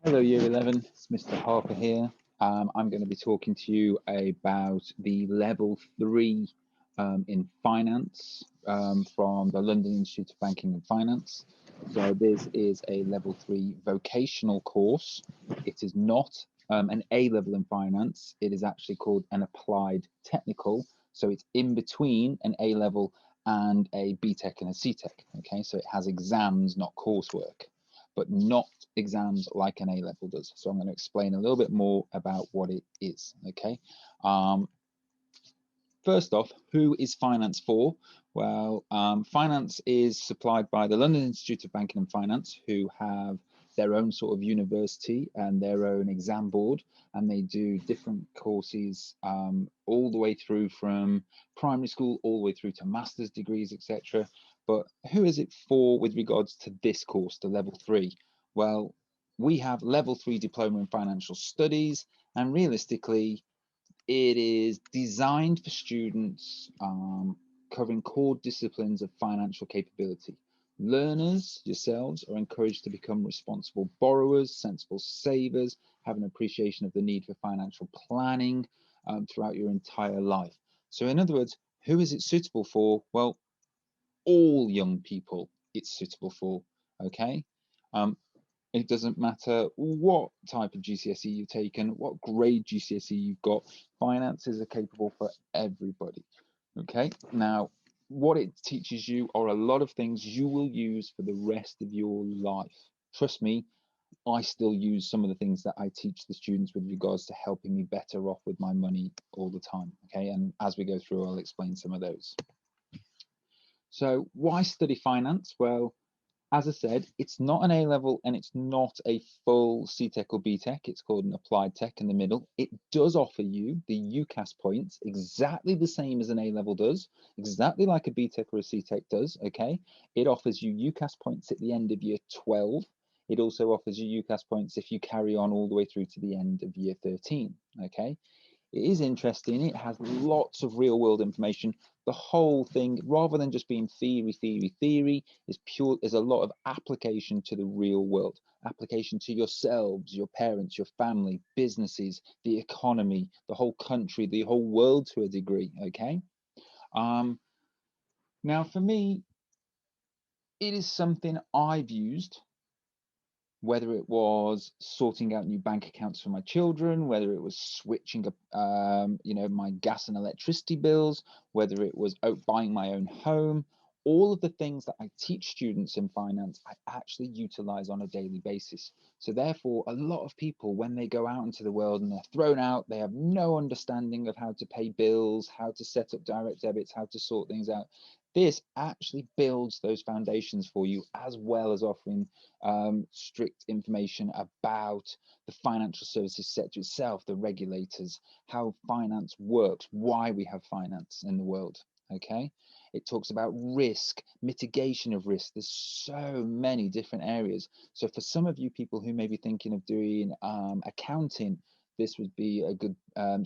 Hello, Year 11. It's Mr. Harper here. I'm going to be talking to you about the Level 3 in Finance from the London Institute of Banking and Finance. So this is a Level 3 vocational course. It is not an A-level in finance. It is actually called an applied technical. So it's in between an A-level and a BTEC and a CTEC. Okay, so it has exams, not coursework, but not exams like an A-level does. So I'm going to explain a little bit more about what it is, okay? First off, who is finance for? Well, finance is supplied by the London Institute of Banking and Finance, who have their own sort of university and their own exam board, and they do different courses all the way through from primary school all the way through to master's degrees, etc. But who is it for with regards to this course, the level 3? Well, we have level 3 diploma in financial studies, and realistically, it is designed for students covering core disciplines of financial capability. Learners, yourselves, are encouraged to become responsible borrowers, sensible savers, have an appreciation of the need for financial planning throughout your entire life. So in other words, who is it suitable for? Well, all young people it's suitable for, okay? It doesn't matter what type of GCSE you've taken, what grade GCSE you've got, finances are capable for everybody. Okay, now what it teaches you are a lot of things you will use for the rest of your life. Trust me, I still use some of the things that I teach the students with regards to helping me better off with my money all the time. Okay, and as we go through, I'll explain some of those. So why study finance? Well, as I said, it's not an A-level and it's not a full CTEC or BTEC. It's called an applied tech in the middle. It does offer you the UCAS points exactly the same as an A-level does, exactly like a BTEC or a CTEC does, okay? It offers you UCAS points at the end of year 12. It also offers you UCAS points if you carry on all the way through to the end of year 13, okay? It is interesting. It has lots of real world information. The whole thing, rather than just being theory, is pure, is a lot of application to the real world, application to yourselves, your parents, your family, businesses, the economy, the whole country, the whole world to a degree, okay? Now for me, it is something I've used, whether it was sorting out new bank accounts for my children, whether it was switching up, my gas and electricity bills, whether it was buying my own home, all of the things that I teach students in finance, I actually utilize on a daily basis. So therefore, a lot of people, when they go out into the world and they're thrown out, they have no understanding of how to pay bills, how to set up direct debits, how to sort things out. This actually builds those foundations for you, as well as offering strict information about the financial services sector itself, the regulators, how finance works, why we have finance in the world. Okay, it talks about risk, mitigation of risk. There's so many different areas. So for some of you people who may be thinking of doing accounting, this would be a good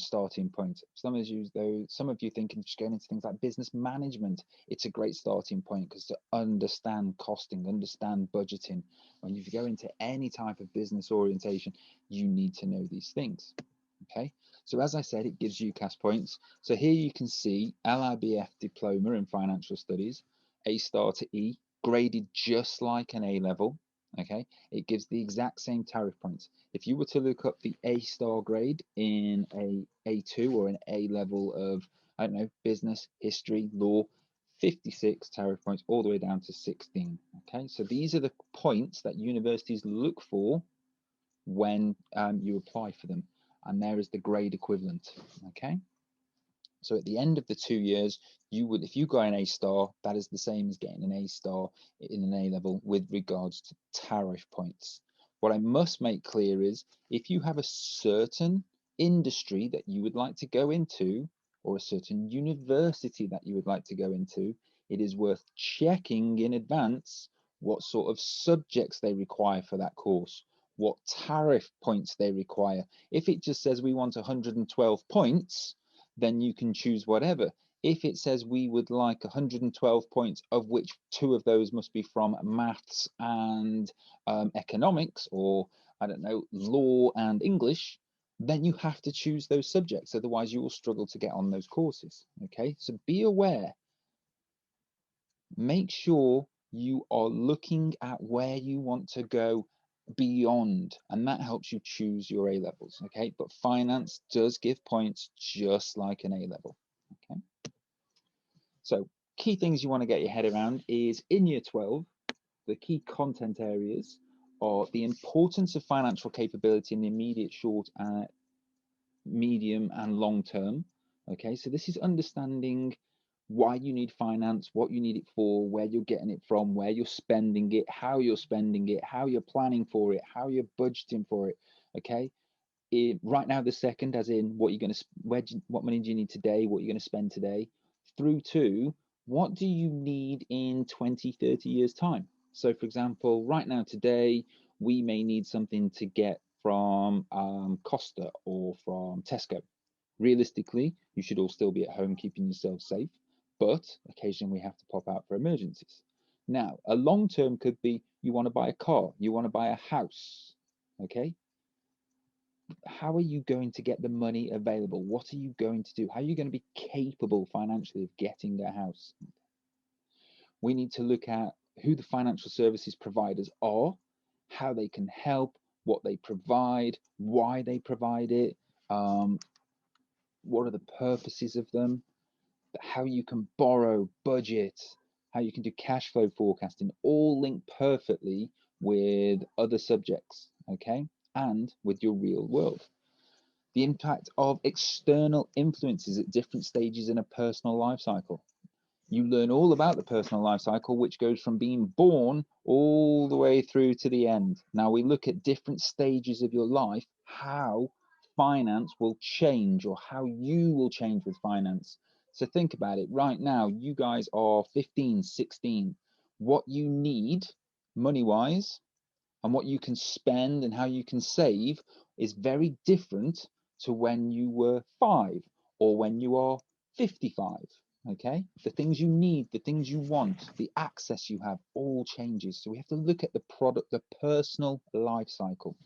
starting point. Some of you, though, some of you thinking just going into things like business management, it's a great starting point because to understand costing, understand budgeting, when you go into any type of business orientation, you need to know these things. Okay, so as I said, it gives you UCAS points. So here you can see LIBF diploma in financial studies, A star to E, graded just like an A level. Okay, it gives the exact same tariff points. If you were to look up the A star grade in a A2 or an A level of, I don't know, business, history, law, 56 tariff points all the way down to 16. Okay, so these are the points that universities look for when you apply for them, and there is the grade equivalent. Okay, so at the end of the 2 years, you would, if you got an A star, that is the same as getting an A star in an A level with regards to tariff points. What I must make clear is if you have a certain industry that you would like to go into, or a certain university that you would like to go into, it is worth checking in advance what sort of subjects they require for that course, what tariff points they require. If it just says we want 112 points, then you can choose whatever. If it says we would like 112 points, of which 2 of those must be from maths and economics, or I don't know, law and English, then you have to choose those subjects. Otherwise, you will struggle to get on those courses. Okay, so be aware. Make sure you are looking at where you want to go beyond, and that helps you choose your A levels. Okay, but finance does give points just like an A level. Okay, so key things you want to get your head around is in year 12, the key content areas are the importance of financial capability in the immediate, short, medium, and long term. Okay, so this is understanding why you need finance, what you need it for, where you're getting it from, where you're spending it, how you're spending it, how you're planning for it, how you're budgeting for it. Okay, right now the second, as in what you're going to, what money do you need today, what you're going to spend today, through to what do you need in 20, 30 years time. So for example, right now today we may need something to get from Costa or from Tesco. Realistically, you should all still be at home keeping yourself safe, but occasionally we have to pop out for emergencies. Now, a long term could be you want to buy a car, you want to buy a house. Okay, how are you going to get the money available? What are you going to do? How are you going to be capable financially of getting a house? We need to look at who the financial services providers are, how they can help, what they provide, why they provide it, what are the purposes of them, how you can borrow, budget, how you can do cash flow forecasting, all linked perfectly with other subjects, okay, and with your real world. The impact of external influences at different stages in a personal life cycle. You learn all about the personal life cycle, which goes from being born all the way through to the end. Now we look at different stages of your life, how finance will change or how you will change with finance. So think about it. Right now, you guys are 15, 16. What you need money-wise and what you can spend and how you can save is very different to when you were 5 or when you are 55. Okay, the things you need, the things you want, the access you have all changes. So we have to look at the product, the personal life cycle.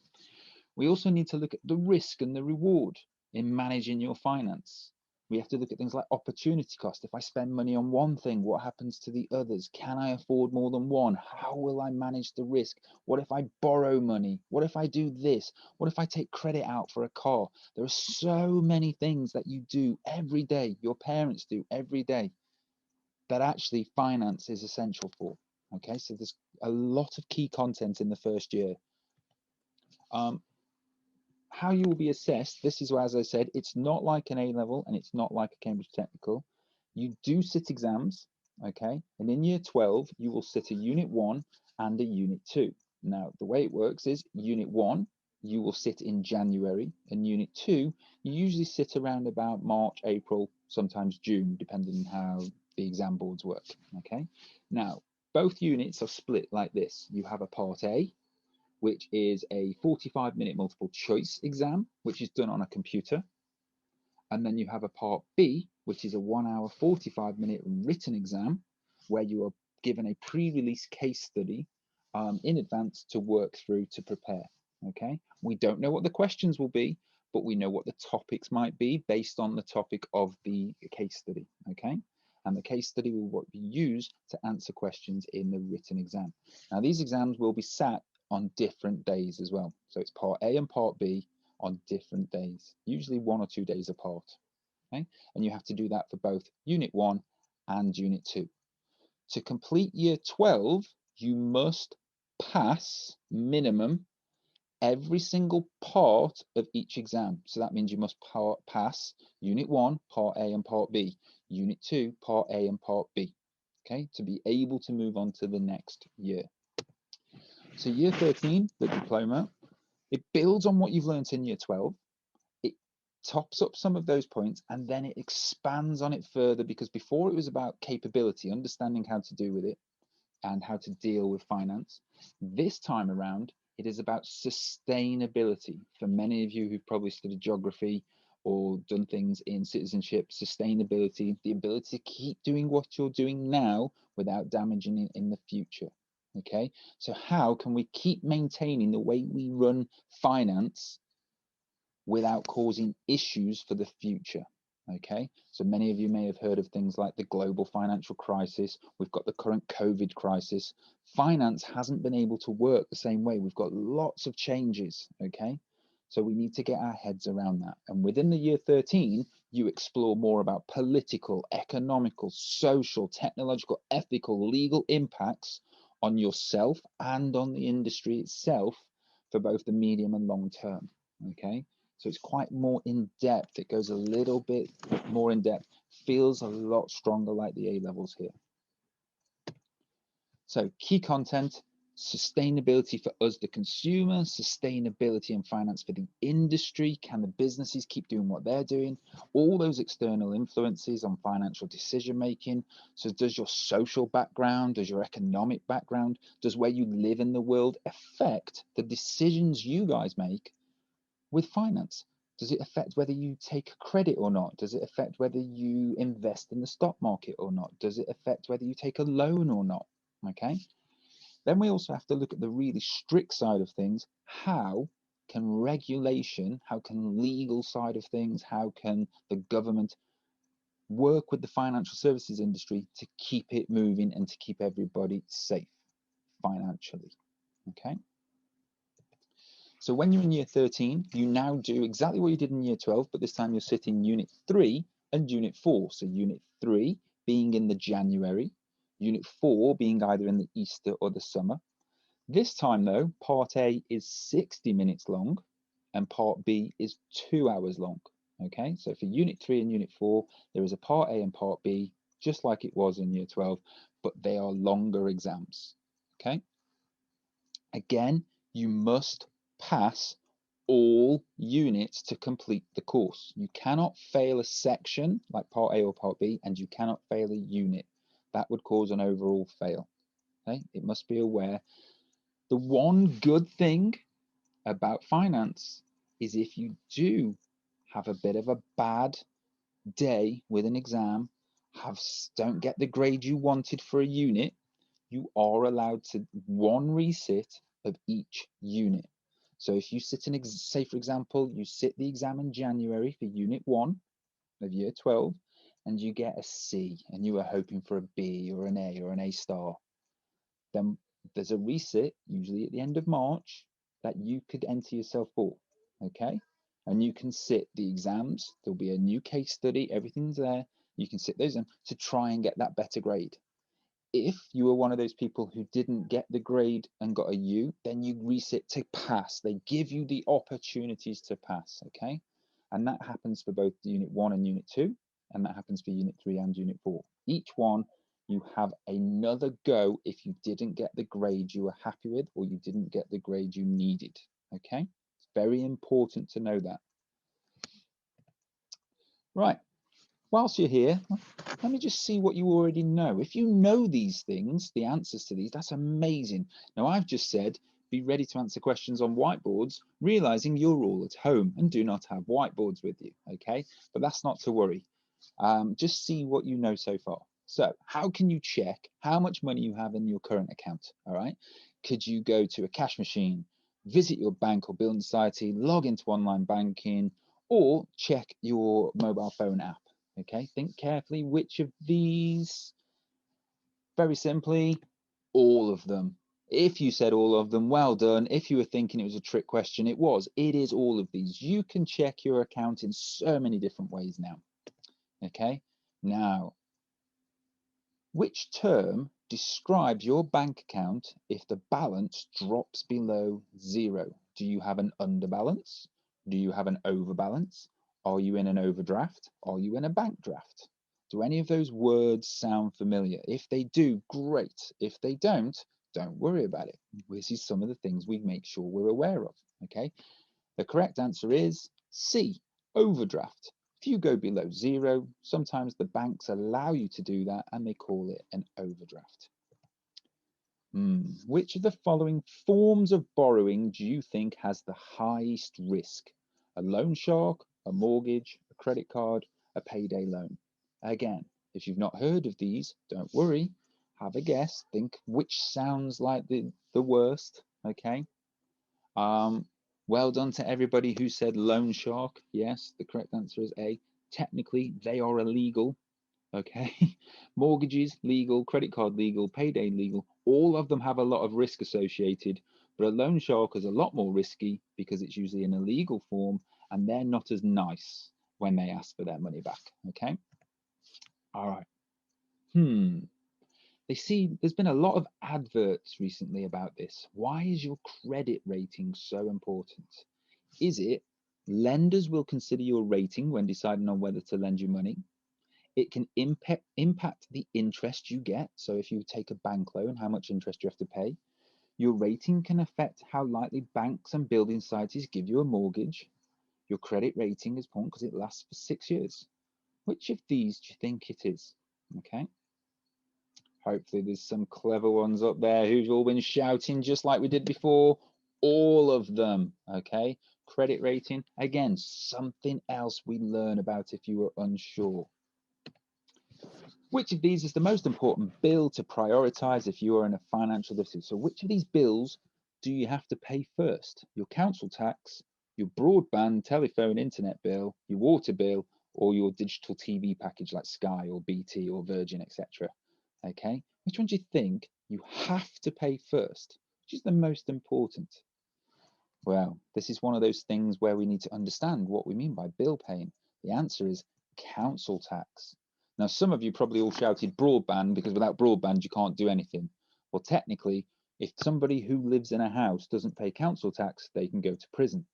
We also need to look at the risk and the reward in managing your finance. We have to look at things like opportunity cost. If I spend money on one thing, what happens to the others? Can I afford more than one? How will I manage the risk? What if I borrow money? What if I do this? What if I take credit out for a car? There are so many things that you do every day, your parents do every day, that actually finance is essential for. Okay, so there's a lot of key content in the first year. How you will be assessed, this is where, as I said, it's not like an A level and it's not like a Cambridge Technical. You do sit exams, okay? And in year 12, you will sit a unit 1 and a unit 2. Now, the way it works is unit 1, you will sit in January, and unit 2, you usually sit around about March, April, sometimes June, depending on how the exam boards work, okay? Now, both units are split like this. You have a part A, which is a 45-minute multiple choice exam, which is done on a computer. And then you have a part B, which is a 1 hour, 45-minute written exam, where you are given a pre-release case study in advance to work through to prepare. Okay, we don't know what the questions will be, but we know what the topics might be based on the topic of the case study. Okay, and the case study will be used to answer questions in the written exam. Now, these exams will be sat on different days as well. So it's part A and part B on different days, usually 1 or 2 days apart. Okay, and you have to do that for both unit 1 and unit 2. To complete year 12, you must pass minimum every single part of each exam. So that means you must pass unit 1, part A and part B, unit 2, part A and part B, okay, to be able to move on to the next year. So year 13, the diploma, it builds on what you've learned in year 12. It tops up some of those points and then it expands on it further, because before it was about capability, understanding how to do with it and how to deal with finance. This time around, it is about sustainability. For many of you who've probably studied geography or done things in citizenship, sustainability, the ability to keep doing what you're doing now without damaging it in the future. Okay, so how can we keep maintaining the way we run finance without causing issues for the future? Okay, so many of you may have heard of things like the global financial crisis. We've got the current COVID crisis. Finance hasn't been able to work the same way. We've got lots of changes. Okay, so we need to get our heads around that. And within the year 13, you explore more about political, economical, social, technological, ethical, legal impacts on yourself and on the industry itself for both the medium and long term. Okay, so it's quite more in depth. It goes a little bit more in depth, feels a lot stronger like the A levels here. So key content, sustainability for us, the consumer, sustainability and finance for the industry. Can the businesses keep doing what they're doing? All those external influences on financial decision making. So does your social background, does your economic background, does where you live in the world affect the decisions you guys make with finance? Does it affect whether you take credit or not? Does it affect whether you invest in the stock market or not? Does it affect whether you take a loan or not? Okay. Then we also have to look at the really strict side of things. How can regulation, how can legal side of things, how can the government work with the financial services industry to keep it moving and to keep everybody safe financially? Okay. So when you're in year 13, you now do exactly what you did in year 12, but this time you're sitting unit 3 and unit 4. So unit 3 being in the January, unit 4 being either in the Easter or the summer. This time though, part A is 60 minutes long and part B is 2 hours long. Okay, so for unit 3 and unit 4, there is a part A and part B, just like it was in year 12, but they are longer exams. Okay, again, you must pass all units to complete the course. You cannot fail a section like part A or part B, and you cannot fail a unit. That would cause an overall fail. Okay, it must be aware. The one good thing about finance is if you do have a bit of a bad day with an exam, don't get the grade you wanted for a unit, you are allowed to one resit of each unit. So if you sit an say for example, you sit the exam in January for unit 1 of year 12 and you get a C and you were hoping for a B or an A or an A star, then there's a resit usually at the end of March that you could enter yourself for. Okay, and you can sit the exams. There'll be a new case study, everything's there. You can sit those in to try and get that better grade. If you were one of those people who didn't get the grade and got a U, then you resit to pass. They give you the opportunities to pass. Okay, and that happens for both unit 1 and unit 2, and that happens for unit 3 and unit 4. Each one you have another go if you didn't get the grade you were happy with or you didn't get the grade you needed. Okay, it's very important to know that. Right, whilst you're here, let me just see what you already know. If you know these things, the answers to these, that's amazing. Now I've just said be ready to answer questions on whiteboards, realizing you're all at home and do not have whiteboards with you. Okay, but that's not to worry. Just see what you know so far. So how can you check how much money you have in your current account? All right, could you go to a cash machine, visit your bank or building society, log into online banking, or check your mobile phone app? Okay, think carefully which of these. Very simply, all of them. If you said all of them, well done. If you were thinking it was a trick question, it was. It is all of these. You can check your account in so many different ways now. Okay, now, which term describes your bank account if the balance drops below 0? Do you have an underbalance? Do you have an overbalance? Are you in an overdraft? Are you in a bank draft? Do any of those words sound familiar? If they do, great. If they don't worry about it. This is some of the things we make sure we're aware of. Okay, the correct answer is C, overdraft. If you go below 0, sometimes the banks allow you to do that and they call it an overdraft. Which of the following forms of borrowing do you think has the highest risk? A loan shark, a mortgage, a credit card, a payday loan? Again, if you've not heard of these, don't worry. Have a guess. Think which sounds like the worst. Okay. Well done to everybody who said loan shark. Yes, the correct answer is A. Technically, they are illegal. Okay. Mortgages legal, credit card legal, payday legal. All of them have a lot of risk associated, but a loan shark is a lot more risky because it's usually an illegal form and they're not as nice when they ask for their money back. Okay. All right. They see there's been a lot of adverts recently about this. Why is your credit rating so important? Is it lenders will consider your rating when deciding on whether to lend you money? It can impact the interest you get. So if you take a bank loan, how much interest you have to pay. Your rating can affect how likely banks and building societies give you a mortgage. Your credit rating is important because it lasts for 6 years. Which of these do you think it is? Okay. Hopefully there's some clever ones up there who've all been shouting just like we did before. All of them. Okay. Credit rating. Again, something else we learn about if you were unsure. Which of these is the most important bill to prioritize if you are in a financial deficit? So which of these bills do you have to pay first? Your council tax, your broadband, telephone, internet bill, your water bill, or your digital TV package like Sky or BT or Virgin, etc. Okay, which one do you think you have to pay first? Which is the most important? Well, this is one of those things where we need to understand what we mean by bill paying. The answer is council tax. Now, some of you probably all shouted broadband because without broadband, you can't do anything. Well, technically, if somebody who lives in a house doesn't pay council tax, they can go to prison.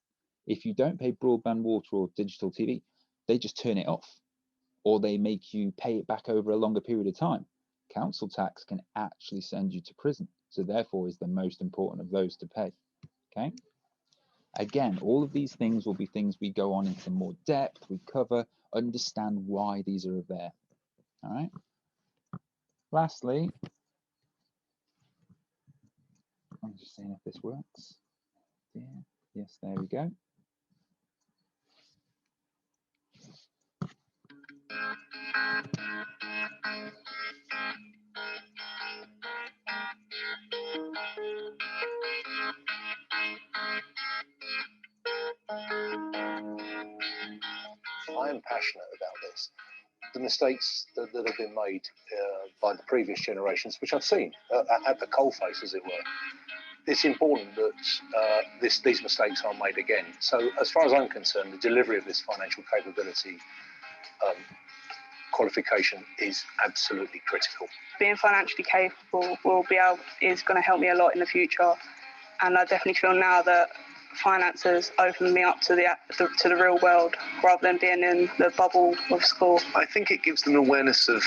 If you don't pay broadband, water, or digital TV, they just turn it off, or they make you pay it back over a longer period of time. Council tax can actually send you to prison, so therefore is the most important of those to pay. Okay. Again, all of these things will be things we go on into more depth, we cover, understand why these are there. All right. Lastly, I'm just seeing if this works. Yeah. Yes, there we go. I am passionate about this. The mistakes that have been made by the previous generations, which I've seen at the coalface, as it were. It's important that these mistakes aren't made again. So as far as I'm concerned, the delivery of this financial capability qualification is absolutely critical. Being financially capable is going to help me a lot in the future, and I definitely feel now that finances open me up to the real world rather than being in the bubble of school. I think it gives them awareness of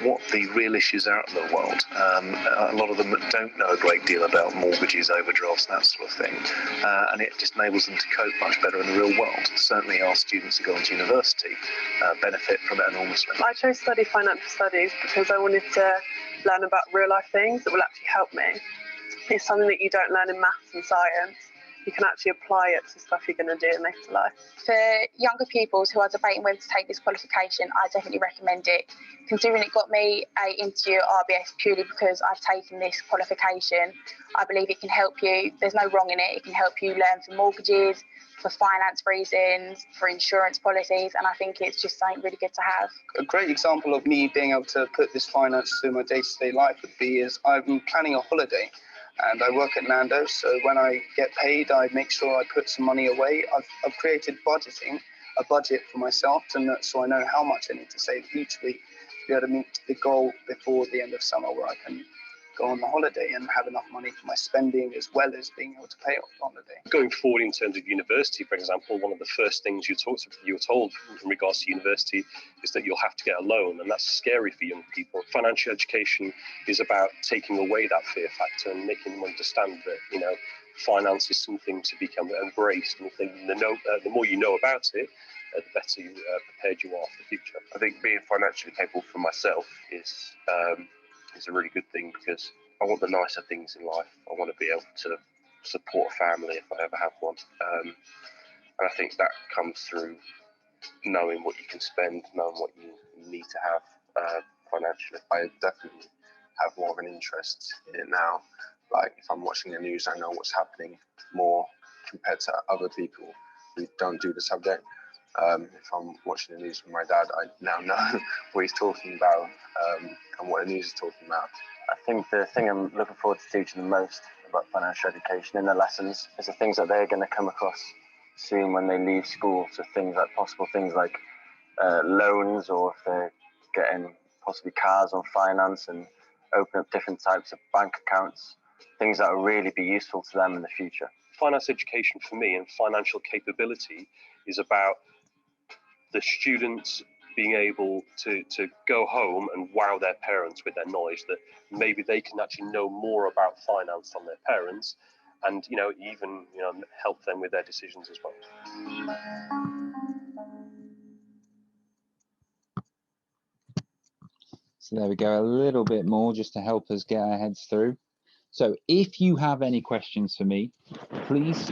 what the real issues are in the world. A lot of them don't know a great deal about mortgages, overdrafts, that sort of thing, and it just enables them to cope much better in the real world. Certainly our students who go into university benefit from it enormously. I chose to study financial studies because I wanted to learn about real life things that will actually help me. It's something that you don't learn in maths and science. You can actually apply it to stuff you're going to do in later life. For younger pupils who are debating whether to take this qualification, I definitely recommend it. Considering it got me an interview at RBS purely because I've taken this qualification, I believe it can help you. There's no wrong in it. It can help you learn for mortgages, for finance reasons, for insurance policies, and I think it's just something really good to have. A great example of me being able to put this finance through my day-to-day life would be is I'm planning a holiday. And I work at Nando's, so when I get paid, I make sure I put some money away. I've created a budget for myself, so I know how much I need to save each week to be able to meet the goal before the end of summer, where I can go on the holiday and have enough money for my spending as well as being able to pay off the holiday. Going forward in terms of university, for example, one of the first things you're told in regards to university is that you'll have to get a loan, and that's scary for young people. Financial education is about taking away that fear factor and making them understand that, finance is something to become embraced, and the more you know about it, the better prepared you are for the future. I think being financially capable for myself is a really good thing, because I want the nicer things in life. I want to be able to support a family if I ever have one. And I think that comes through knowing what you can spend, knowing what you need to have financially. I definitely have more of an interest in it now. Like if I'm watching the news, I know what's happening more compared to other people who don't do the subject. If I'm watching the news with my dad, I now know what he's talking about and what the news is talking about. I think the thing I'm looking forward to teaching the most about financial education in the lessons is the things that they're going to come across soon when they leave school. So things like possible things like loans, or if they're getting possibly cars on finance, and open up different types of bank accounts, things that will really be useful to them in the future. Finance education for me and financial capability is about the students being able to go home and wow their parents with their knowledge, that maybe they can actually know more about finance than their parents, and even help them with their decisions as well. So there we go, a little bit more just to help us get our heads through. So if you have any questions for me, please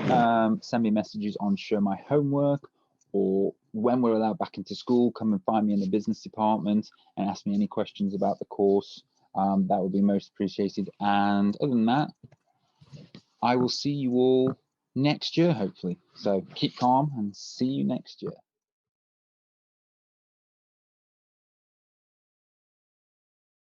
send me messages on Show My Homework, or when we're allowed back into school, come and find me in the business department and ask me any questions about the course. That would be most appreciated. And other than that, I will see you all next year, hopefully. So keep calm and see you next year.